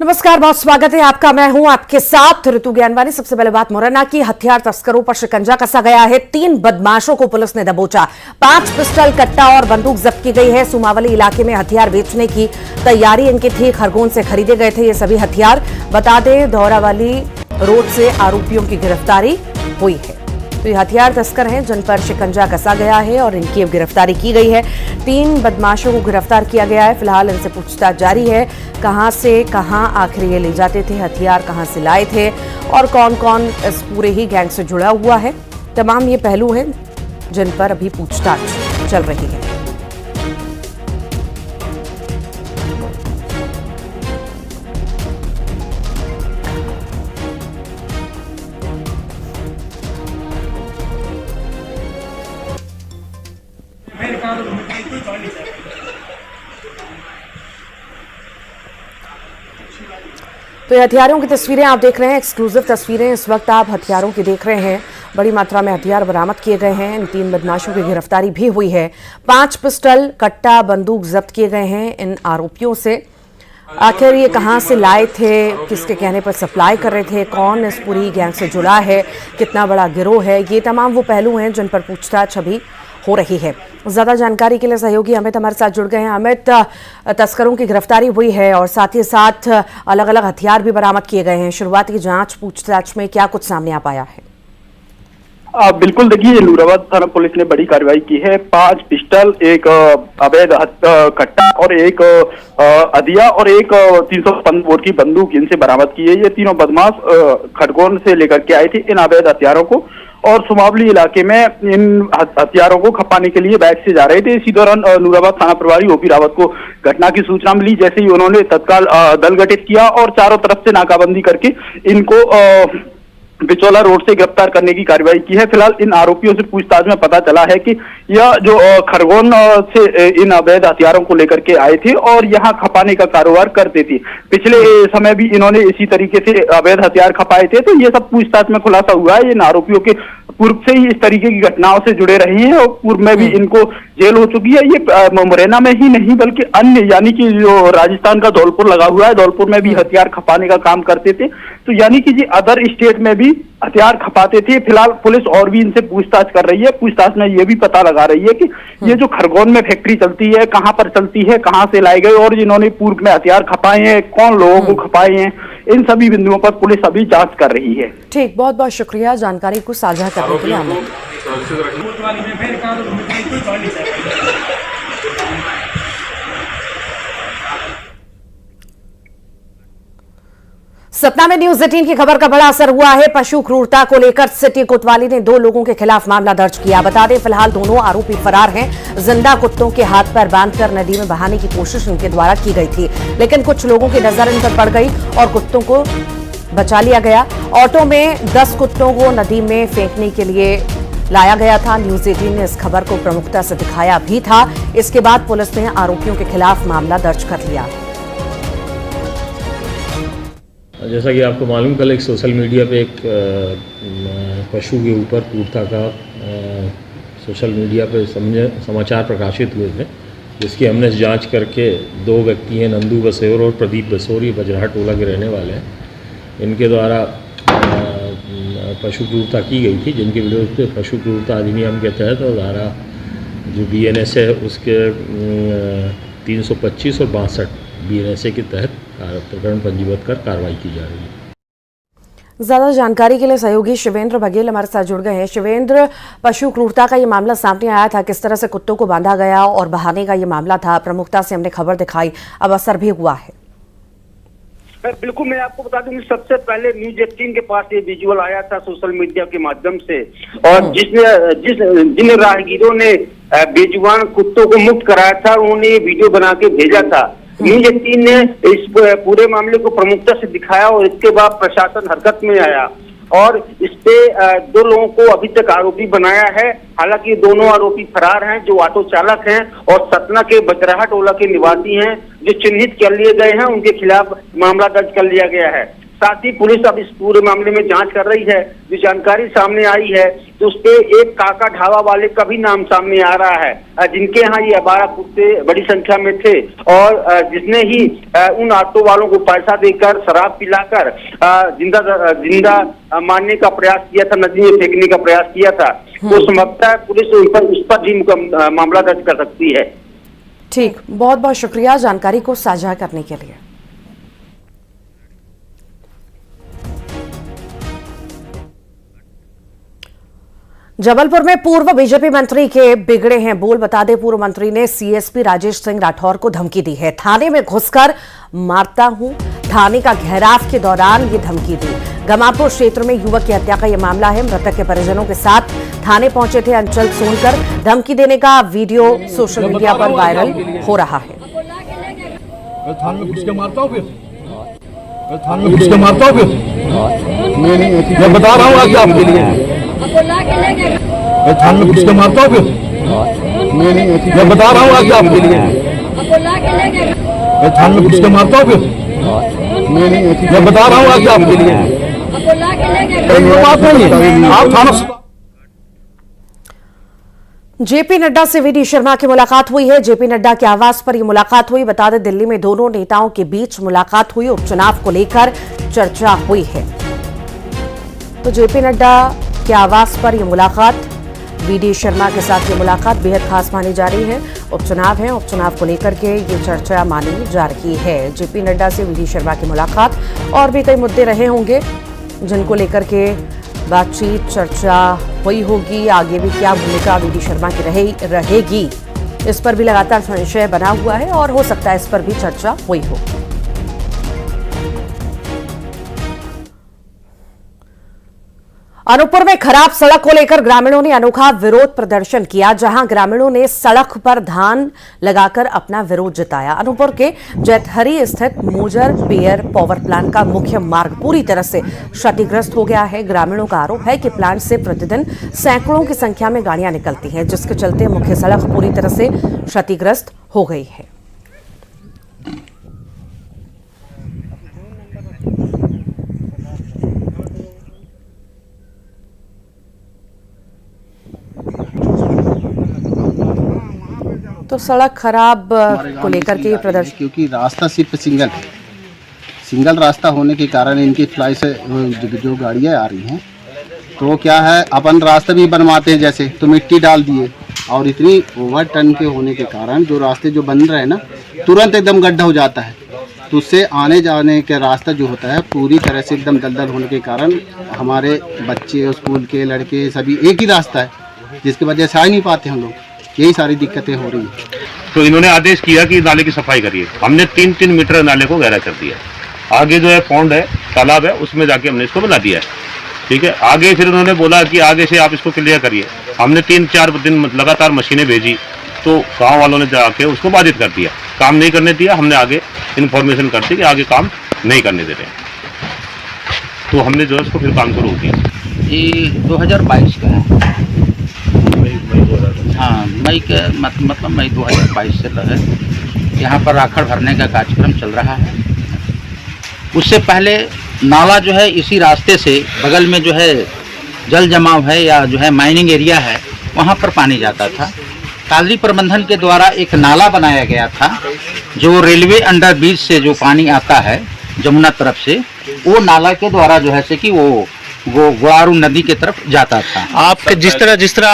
नमस्कार, बहुत स्वागत है आपका। मैं हूं आपके साथ ऋतु ज्ञानवानी। सबसे पहले बात मुरैना की। हथियार तस्करों पर शिकंजा कसा गया है। 3 बदमाशों को पुलिस ने दबोचा। 5 पिस्टल, कट्टा और बंदूक जब्त की गई है। सुमावली इलाके में हथियार बेचने की तैयारी इनकी थी। खरगोन से खरीदे गए थे ये सभी हथियार। बता दें, धौरावाली रोड से आरोपियों की गिरफ्तारी हुई है। तो ये हथियार तस्कर हैं जिन पर शिकंजा कसा गया है और इनकी अब गिरफ्तारी की गई है। 3 बदमाशों को गिरफ्तार किया गया है। फिलहाल इनसे पूछताछ जारी है। कहां से कहां आखिर ये ले जाते थे हथियार, कहां से लाए थे और कौन कौन इस पूरे ही गैंग से जुड़ा हुआ है, तमाम ये पहलू हैं जिन पर अभी पूछताछ चल रही है। तो ये हथियारों की तस्वीरें आप देख रहे हैं, एक्सक्लूसिव तस्वीरें इस वक्त आप हथियारों की देख रहे हैं। बड़ी मात्रा में हथियार बरामद किए गए हैं। इन 3 बदमाशों की गिरफ्तारी भी हुई है। 5 पिस्टल, कट्टा, बंदूक जब्त किए गए हैं इन आरोपियों से। आखिर ये कहां से लाए थे, किसके कहने पर सप्लाई कर रहे थे, कौन इस पूरी गैंग से जुड़ा है, कितना बड़ा गिरोह है, ये तमाम वो पहलू हैं जिन पर पूछताछ अभी हो रही है। ज्यादा जानकारी के लिए सहयोगी अमित हमारे साथ जुड़ गए हैं। अमित, तस्करों की गिरफ्तारी हुई है और साथ ही साथ अलग अलग हथियार भी बरामद किए गए हैं। शुरुआती जांच पूछताछ में क्या कुछ सामने आ पाया है? बिल्कुल, देखिए, नूराबाद थाना पुलिस ने बड़ी कार्रवाई की है। 5 पिस्टल, एक अवैध कट्टा और एक अदिया और एक 305 बोर की बंदूक इनसे बरामद की है। ये तीनों बदमाश खरगोन से लेकर के आए थे इन अवैध हथियारों को और सुमावली इलाके में इन हथियारों को खपाने के लिए बैग से जा रहे थे। इसी दौरान नूराबाद थाना प्रभारी ओपी रावत को घटना की सूचना मिली। जैसे ही उन्होंने तत्काल दल गठित किया और चारों तरफ से नाकाबंदी करके इनको बिचौला रोड से गिरफ्तार करने की कार्रवाई की है। फिलहाल इन आरोपियों से पूछताछ में पता चला है कि यह जो खरगोन से इन अवैध हथियारों को लेकर के आए थे और यहां खपाने का कारोबार करते थे। पिछले समय भी इन्होंने इसी तरीके से अवैध हथियार खपाए थे। तो ये सब पूछताछ में खुलासा हुआ है। इन आरोपियों के पूर्व से ही इस तरीके की घटनाओं से जुड़े रहे हैं और पूर्व में भी इनको जेल हो चुकी है। ये मुरैना में ही नहीं बल्कि अन्य, यानी कि जो राजस्थान का धौलपुर लगा हुआ है, धौलपुर में भी हथियार खपाने का काम करते थे। तो यानी कि जी अदर स्टेट में भी हथियार खपाते थे। फिलहाल पुलिस और भी इनसे पूछताछ कर रही है। पूछताछ में ये भी पता लगा रही है कि ये जो खरगोन में फैक्ट्री चलती है, कहां पर चलती है, कहां से लाए गए और जिन्होंने पूर्व में हथियार खपाए हैं, कौन लोगों को खपाए हैं, इन सभी बिंदुओं पर पुलिस अभी जांच कर रही है। ठीक, बहुत बहुत शुक्रिया जानकारी को साझा करने के लिए। सतना में न्यूज 18 की खबर का बड़ा असर हुआ है। पशु क्रूरता को लेकर सिटी कोतवाली ने 2 लोगों के खिलाफ मामला दर्ज किया। बता दें, फिलहाल दोनों आरोपी फरार हैं। जिंदा कुत्तों के हाथ पैर बांधकर नदी में बहाने की कोशिश इनके द्वारा की गई थी, लेकिन कुछ लोगों की नजर इन पर पड़ गई और कुत्तों को बचा लिया गया। ऑटो में 10 कुत्तों को नदी में फेंकने के लिए लाया गया था। न्यूज 18 ने इस खबर को प्रमुखता से दिखाया भी था। इसके बाद पुलिस ने आरोपियों के खिलाफ मामला दर्ज कर लिया। जैसा कि आपको मालूम, कल एक सोशल मीडिया पे एक पशु के ऊपर क्रूरता का सोशल मीडिया पे समाचार प्रकाशित हुए थे, जिसकी हमने जांच करके 2 व्यक्ति हैं, नंदू बसोर और प्रदीप बसोर, ये बजराहा टोला के रहने वाले हैं। इनके द्वारा पशु क्रूरता की गई थी, जिनके विरुद्ध पशु क्रूरता अधिनियम के तहत और धारा जो BNS है उसके 325 और 62 BNS के तहत प्रकरण पंजीबद्ध कर कार्रवाई की जा रही है। ज्यादा जानकारी के लिए सहयोगी शिवेंद्र बघेल हमारे साथ जुड़ गए हैं। शिवेंद्र, पशु क्रूरता का ये मामला सामने आया था, किस तरह से कुत्तों को बांधा गया और बहाने का ये मामला था, प्रमुखता से हमने खबर दिखाई, अब असर भी हुआ है। बिल्कुल, मैं आपको बता दूं, सबसे पहले न्यूज 18 के पास ये विजुअल आया था सोशल मीडिया के माध्यम से, और जिन राहगीरों ने बेजुबान कुत्तों को मुक्त कराया था उन्होंने ये वीडियो बना के भेजा था। न्यूज 18 ने इस पूरे मामले को प्रमुखता से दिखाया और इसके बाद प्रशासन हरकत में आया और इस पे 2 लोगों को अभी तक आरोपी बनाया है। हालांकि दोनों आरोपी फरार हैं, जो ऑटो चालक हैं और सतना के बजराहा टोला के निवासी हैं, जो चिन्हित कर लिए गए हैं। उनके खिलाफ मामला दर्ज कर लिया गया है। साथ ही पुलिस अब इस पूरे मामले में जांच कर रही है। जो जानकारी सामने आई है तो उस पे एक काका ढाबा वाले का भी नाम सामने आ रहा है, जिनके यहाँ ये आवारा कुत्ते बड़ी संख्या में थे और जिसने ही उन ऑटो वालों को पैसा देकर शराब पिलाकर जिंदा मारने का प्रयास किया था, नदी में फेंकने का प्रयास किया था। तो समझता है पुलिस उस पर भी मामला दर्ज कर सकती है। ठीक, बहुत बहुत शुक्रिया जानकारी को साझा करने के लिए। जबलपुर में पूर्व बीजेपी मंत्री के बिगड़े हैं बोल। बता दें, पूर्व मंत्री ने सीएसपी राजेश सिंह राठौर को धमकी दी है। थाने में घुसकर मारता हूं, थाने का घेराव के दौरान ये धमकी दी। गमापुर क्षेत्र में युवक की हत्या का यह मामला है। मृतक के परिजनों के साथ थाने पहुंचे थे अंचल सोनकर। धमकी देने का वीडियो सोशल मीडिया पर वायरल हो रहा है। थाने में घुस के मारता हूं, फिर थाने में घुस के मारता हूं, फिर मैं बता रहा हूँ आज आपके लिए। मैं थाने में घुस के मारता हूँ, फिर मैं बता रहा हूँ आज आपके लिए। मैं थाने में घुस के मारता हूँ, फिर मैं बता रहा हूँ आज आपके लिए। बात नहीं है, आप थाना। जेपी नड्डा से वीडी शर्मा की मुलाकात हुई है। जेपी नड्डा के आवास पर यह मुलाकात हुई। बता दें, दिल्ली में दोनों नेताओं के बीच मुलाकात हुई। उपचुनाव को लेकर चर्चा हुई है। तो जेपी नड्डा के आवास पर यह मुलाकात, वीडी शर्मा के साथ ये मुलाकात बेहद खास मानी जा रही है। उपचुनाव है, उपचुनाव को लेकर के ये चर्चा मानी जा रही है। जेपी नड्डा से वीडी शर्मा की मुलाकात, और भी कई मुद्दे रहे होंगे जिनको लेकर के बातचीत चर्चा हुई होगी। आगे भी क्या भूमिका वीडी शर्मा की रहेगी, इस पर भी लगातार संशय बना हुआ है और हो सकता है इस पर भी चर्चा हुई हो। अनूपपुर में खराब सड़क को लेकर ग्रामीणों ने अनोखा विरोध प्रदर्शन किया, जहां ग्रामीणों ने सड़क पर धान लगाकर अपना विरोध जताया। अनूपपुर के जैतहरी स्थित मोजर बेयर पावर प्लांट का मुख्य मार्ग पूरी तरह से क्षतिग्रस्त हो गया है। ग्रामीणों का आरोप है कि प्लांट से प्रतिदिन सैकड़ों की संख्या में गाड़ियां निकलती हैं, जिसके चलते मुख्य सड़क पूरी तरह से क्षतिग्रस्त हो गई है। तो सड़क खराब को लेकर के ये प्रदर्शन, क्योंकि रास्ता सिर्फ सिंगल रास्ता होने के कारण इनकी फ्लाई से जो गाड़ियाँ आ रही हैं, तो क्या है, अपन रास्ते भी बनवाते हैं जैसे, तो मिट्टी डाल दिए और इतनी ओवर टन के होने के कारण जो रास्ते जो बन रहे हैं ना, तुरंत एकदम गड्ढा हो जाता है। तो उससे आने जाने का रास्ता जो होता है पूरी तरह से एकदम दलदल होने के कारण हमारे बच्चे, स्कूल के लड़के सभी एक ही रास्ता है, जिसकी वजह से आ ही नहीं पाते हम लोग। यही सारी दिक्कतें हो रही हैं। तो इन्होंने आदेश किया कि नाले की सफाई करिए। हमने 3-3 मीटर नाले को गहरा कर दिया। आगे जो है पौंड है, तालाब है, उसमें जाके हमने इसको बना दिया है। ठीक है, आगे फिर उन्होंने बोला कि आगे से आप इसको क्लियर करिए। हमने 3-4 दिन लगातार मशीनें भेजी, तो गाँव वालों ने जाके उसको बाधित कर दिया, काम नहीं करने दिया। हमने आगे इन्फॉर्मेशन कर दी कि आगे काम नहीं करने दे रहे, तो हमने जो है उसको फिर काम को रोक दिया। ये 2022 का है। हाँ, मई के मतलब मई 2022 से है। यहाँ पर राखड़ भरने का कार्यक्रम चल रहा है। उससे पहले नाला जो है इसी रास्ते से बगल में जो है जल जमाव है या जो है माइनिंग एरिया है, वहाँ पर पानी जाता था। कालरी प्रबंधन के द्वारा एक नाला बनाया गया था, जो रेलवे अंडरब्रिज से जो पानी आता है जमुना तरफ से, वो नाला के द्वारा जो है से कि वो गोड़ारू नदी के तरफ जाता था। आप जिस तरह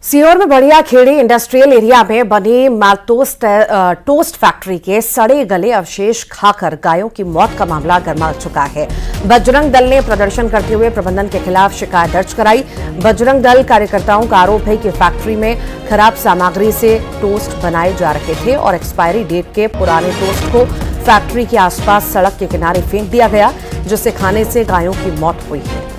सीहोर में बढ़िया खेड़ी इंडस्ट्रियल एरिया में बनी माल्टोस टोस्ट फैक्ट्री के सड़े गले अवशेष खाकर गायों की मौत का मामला गर्मा चुका है। बजरंग दल ने प्रदर्शन करते हुए प्रबंधन के खिलाफ शिकायत दर्ज कराई। बजरंग दल कार्यकर्ताओं का आरोप है कि फैक्ट्री में खराब सामग्री से टोस्ट बनाए जा रहे थे और एक्सपायरी डेट के पुराने टोस्ट को फैक्ट्री के आसपास सड़क के किनारे फेंक दिया गया, जिससे खाने से गायों की मौत हुई है।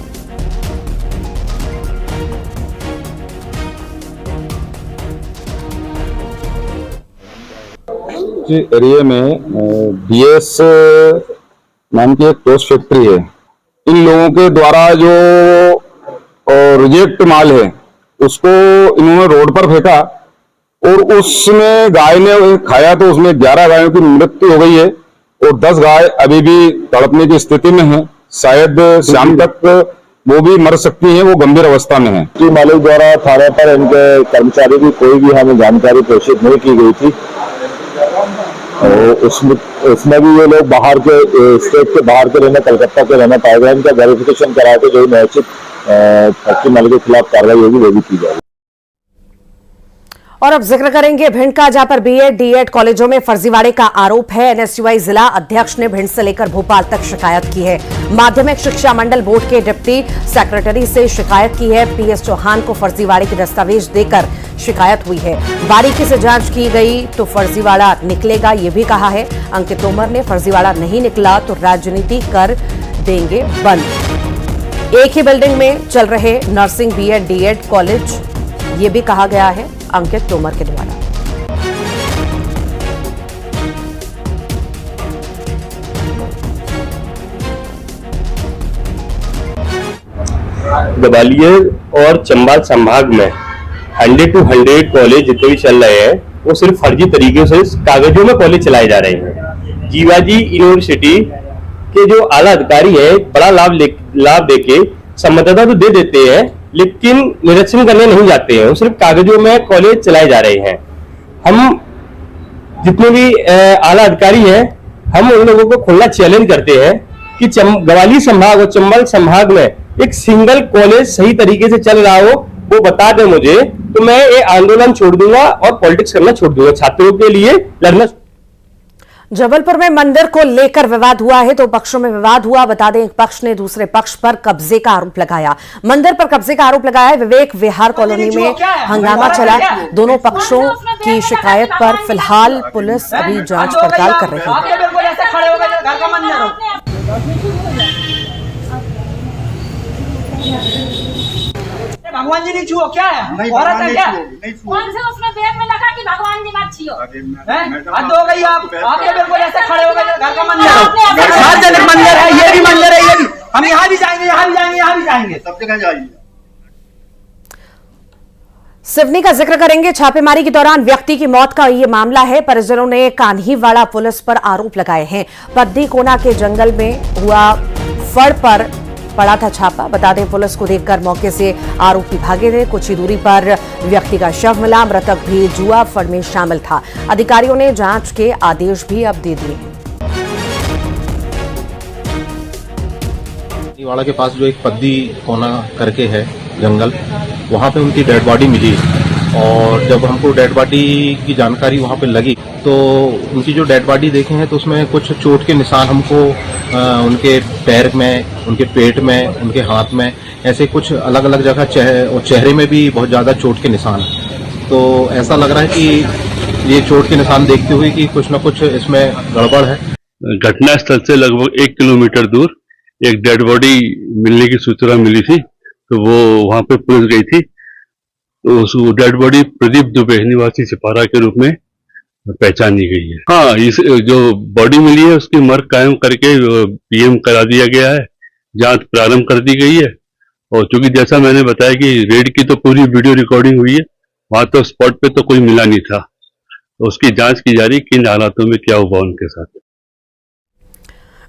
एरिया में बीएस नाम की एक टोस्ट फैक्ट्री है। इन लोगों के द्वारा जो रिजेक्ट माल है उसको इन्होंने रोड पर फेंका और उसमें गाय ने खाया, तो उसमें 11 गायों की मृत्यु हो गई है और 10 गाय अभी भी तड़पने की स्थिति में है। शायद शाम तक वो भी मर सकती है, वो गंभीर अवस्था में है। टीम मालिक द्वारा थाने पर इनके कर्मचारी की कोई भी हमें जानकारी प्रेषित नहीं की गई थी और उसमें भी ये लोग बाहर के स्टेट के बाहर के रहने, कलकत्ता के रहने पाए गए। इनका वेरिफिकेशन करा के जो निश्चित फैक्ट्री मालिक के खिलाफ कार्रवाई होगी वो भी की जाएगी। और अब जिक्र करेंगे भिंड का, जहां पर बीएड डीएड कॉलेजों में फर्जीवाड़े का आरोप है। एनएसयूआई जिला अध्यक्ष ने भिंड से लेकर भोपाल तक शिकायत की है। माध्यमिक शिक्षा मंडल बोर्ड के डिप्टी सेक्रेटरी से शिकायत की है। पीएस चौहान को फर्जीवाड़े के दस्तावेज देकर शिकायत हुई है। बारीकी से जांच की गई तो फर्जीवाड़ा निकलेगा, ये भी कहा है। अंकित तोमर ने फर्जीवाड़ा नहीं निकला तो राजनीति कर देंगे बंद। एक ही बिल्डिंग में चल रहे नर्सिंग बीएड डीएड कॉलेज, ये भी कहा गया है अंकित तोमर के द्वारा। ग्वालियर और चंबा संभाग में 100 to 100 कॉलेज जितने भी चल रहे हैं वो सिर्फ फर्जी तरीके से कागजों में कॉलेज चलाए जा रहे हैं। जीवाजी यूनिवर्सिटी के जो आला अधिकारी है बड़ा लाभ देके संबद्धता तो दे देते हैं लेकिन निरीक्षण करने नहीं जाते हैं, वो सिर्फ कागजों में कॉलेज चलाए जा रहे हैं। हम जितने भी आला अधिकारी हैं हम उन लोगों को खुला चैलेंज करते हैं कि ग्वालियर संभाग और चंबल संभाग में एक सिंगल कॉलेज सही तरीके से चल रहा हो वो बता दें मुझे, तो मैं ये आंदोलन छोड़ दूंगा और पॉलिटिक्स करना छोड़ दूंगा। छात्रों के लिए लड़ना। जबलपुर में मंदिर को लेकर विवाद हुआ है, तो पक्षों में विवाद हुआ। बता दें, एक पक्ष ने दूसरे पक्ष पर कब्जे का आरोप लगाया। मंदिर पर कब्जे का आरोप लगाया है। विवेक विहार कॉलोनी में हंगामा चला। दोनों पक्षों की शिकायत पर फिलहाल पुलिस अभी जांच पड़ताल कर रही है। भगवान जी नहीं छुओ, क्या है औरत है क्या? कौन से उसमें वेद में लगा कि भगवान जी मत छुओ? हद हो गई आप बिल्कुल ऐसे खड़े हो गए। घर का मंदिर है, सार्वजनिक मंदिर है, ये भी मंदिर है, ये भी। हम यहाँ भी जाएंगे, यहाँ भी जाएंगे, यहाँ भी जाएंगे, सब जगह जाएंगे। सिवनी का जिक्र करेंगे। छापेमारी के दौरान व्यक्ति की मौत का ये मामला है। परिजनों ने कान्हीवाड़ा पुलिस पर आरोप लगाए हैं। पद्दी कोना के जंगल में हुआ फड़ पर पड़ा था छापा। बता दें, पुलिस को देखकर मौके से आरोपी भागे थे। कुछ ही दूरी पर व्यक्ति का शव मिला। मृतक भी जुआ फड़ में शामिल था। अधिकारियों ने जांच के आदेश भी अब दे दिए हैं। वाड़ा के पास जो एक पद्दी कोना करके है जंगल, वहाँ पे उनकी डेड बॉडी मिली और जब हमको डेड बॉडी की जानकारी वहाँ पे लगी तो उनकी जो डेड बॉडी देखे हैं तो उसमें कुछ चोट के निशान हमको उनके पैर में, उनके पेट में, उनके हाथ में, ऐसे कुछ अलग अलग जगह चेहरे में भी बहुत ज़्यादा चोट के निशान। तो ऐसा लग रहा है कि ये चोट के निशान देखते हुए कि कुछ न कुछ इसमें गड़बड़ है। घटना स्थल से लगभग 1 किलोमीटर दूर एक डेड बॉडी मिलने की सूचना मिली थी, तो वो वहां पे पुलिस गई थी। तो उस डेड बॉडी प्रदीप दुबे निवासी सिपारा के रूप में पहचानी गई है। हाँ, इस जो बॉडी मिली है उसकी मर्ग कायम करके पीएम करा दिया गया है। जांच प्रारंभ कर दी गई है और चूंकि जैसा मैंने बताया कि रेड की तो पूरी वीडियो रिकॉर्डिंग हुई है, वहां तो स्पॉट पे तो कोई मिला नहीं था, तो उसकी जांच की जा रही किन हालातों में क्या हुआ उनके साथ।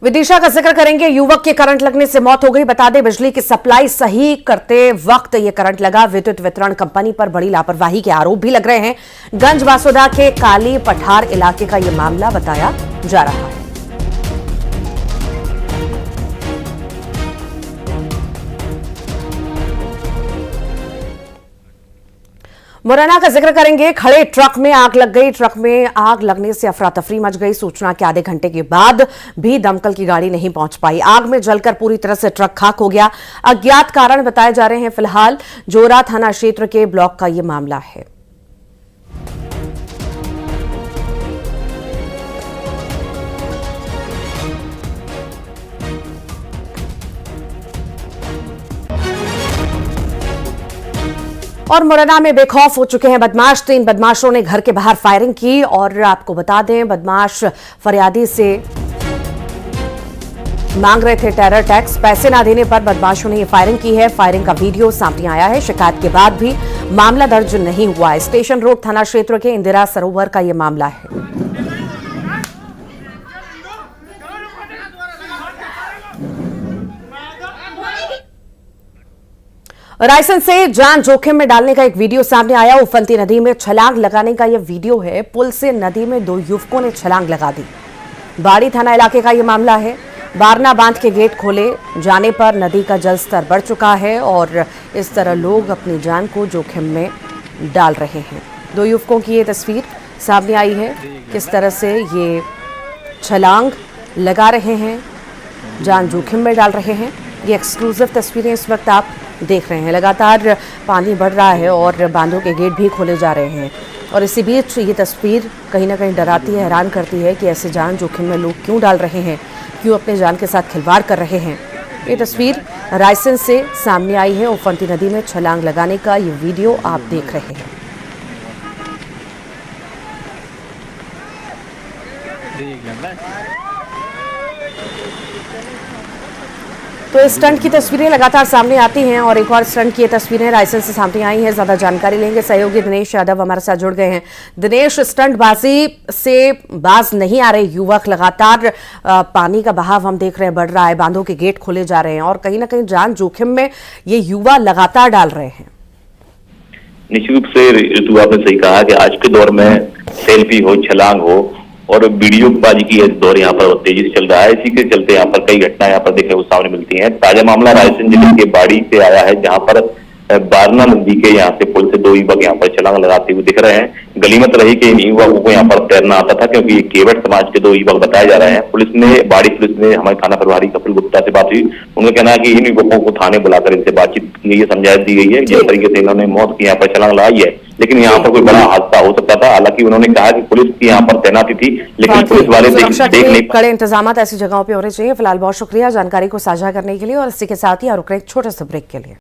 विदिशा का जिक्र करेंगे। युवक के करंट लगने से मौत हो गई। बता दें, बिजली की सप्लाई सही करते वक्त ये करंट लगा। विद्युत वितरण कंपनी पर बड़ी लापरवाही के आरोप भी लग रहे हैं। गंज वासुदा के काली पठार इलाके का ये मामला बताया जा रहा है। मुरैना का जिक्र करेंगे। खड़े ट्रक में आग लग गई। ट्रक में आग लगने से अफरा तफरी मच गई। सूचना के आधे घंटे के बाद भी दमकल की गाड़ी नहीं पहुंच पाई। आग में जलकर पूरी तरह से ट्रक खाक हो गया। अज्ञात कारण बताए जा रहे हैं। फिलहाल जोरा थाना क्षेत्र के ब्लॉक का यह मामला है। और मुरैना में बेखौफ हो चुके हैं बदमाश। 3 बदमाशों ने घर के बाहर फायरिंग की और आपको बता दें, बदमाश फरियादी से मांग रहे थे टेरर टैक्स। पैसे ना देने पर बदमाशों ने ये फायरिंग की है। फायरिंग का वीडियो सामने आया है। शिकायत के बाद भी मामला दर्ज नहीं हुआ है। स्टेशन रोड थाना क्षेत्र के इंदिरा सरोवर का यह मामला है। रायसेन से जान जोखिम में डालने का एक वीडियो सामने आया। उफनती नदी में छलांग लगाने का यह वीडियो है। पुल से नदी में 2 युवकों ने छलांग लगा दी। बाड़ी थाना इलाके का यह मामला है। बारना बांध के गेट खोले जाने पर नदी का जलस्तर बढ़ चुका है और इस तरह लोग अपनी जान को जोखिम में डाल रहे हैं। 2 युवकों की ये तस्वीर सामने आई है, किस तरह से ये छलांग लगा रहे हैं, जान जोखिम में डाल रहे हैं। ये एक्सक्लूसिव तस्वीरें इस वक्त आप देख रहे हैं। लगातार पानी बढ़ रहा है और बांधों के गेट भी खोले जा रहे हैं और इसी बीच ये तस्वीर कहीं ना कहीं डराती है, हैरान करती है कि ऐसे जान जोखिम में लोग क्यों डाल रहे हैं, क्यों अपने जान के साथ खिलवाड़ कर रहे हैं। ये तस्वीर रायसेन से सामने आई है। उफनती नदी में छलांग लगाने का ये वीडियो आप देख रहे हैं। तो इस स्टंट की तस्वीरें लगातार सामने आती हैं और एक और स्टंट की ये तस्वीरें रायसेन से सामने आई हैं। ज्यादा जानकारी लेंगे, सहयोगी दिनेश यादव हमारे साथ जुड़ गए हैं। दिनेश, स्टंटबाजी से बाज नहीं आ रहे युवक, लगातार पानी का बहाव हम देख रहे हैं बढ़ रहा है, बांधों के गेट खोले जा रहे हैं और कहीं ना कहीं जान जोखिम में ये युवा लगातार डाल रहे हैं। निश्चित रूप से ऋतु, आपने सही कहा कि आज के दौर में सेल्फी हो, छलांग हो और वीडियोबाजी की दौर यहाँ पर तेजी से चल रहा है। इसी के चलते यहाँ पर कई घटनाएं यहाँ पर देखने को सामने मिलती हैं। ताजा मामला रायसेन जिले के बाड़ी से आया है, जहाँ पर बारना नदी के यहाँ से पुल से 2 युवक यहाँ पर छलांग लगाते हुए दिख रहे हैं। गलीमत रही कि इन युवकों को यहाँ पर तैरना आता था, क्योंकि ये केवट समाज के 2 युवक बताए जा रहे हैं। बाड़ी पुलिस ने हमारे थाना प्रभारी कपिल गुप्ता से बात हुई। उनका कहना है कि इन युवकों को थाने बुलाकर इनसे बातचीत की गई है, समझाइश दी गई है जिस तरीके से इन्होंने मौत की यहाँ पर छलांग लगाई है, लेकिन यहाँ पर कोई बड़ा हादसा हो सकता था। हालांकि उन्होंने कहा कि पुलिस की यहाँ पर तैनाती थी, लेकिन पुलिस वाले देख नहीं। कड़े इंतजाम ऐसी जगहों पर होने चाहिए। फिलहाल बहुत शुक्रिया जानकारी को साझा करने के लिए और इसी के साथ ही रुक रहे एक छोटे से ब्रेक के लिए।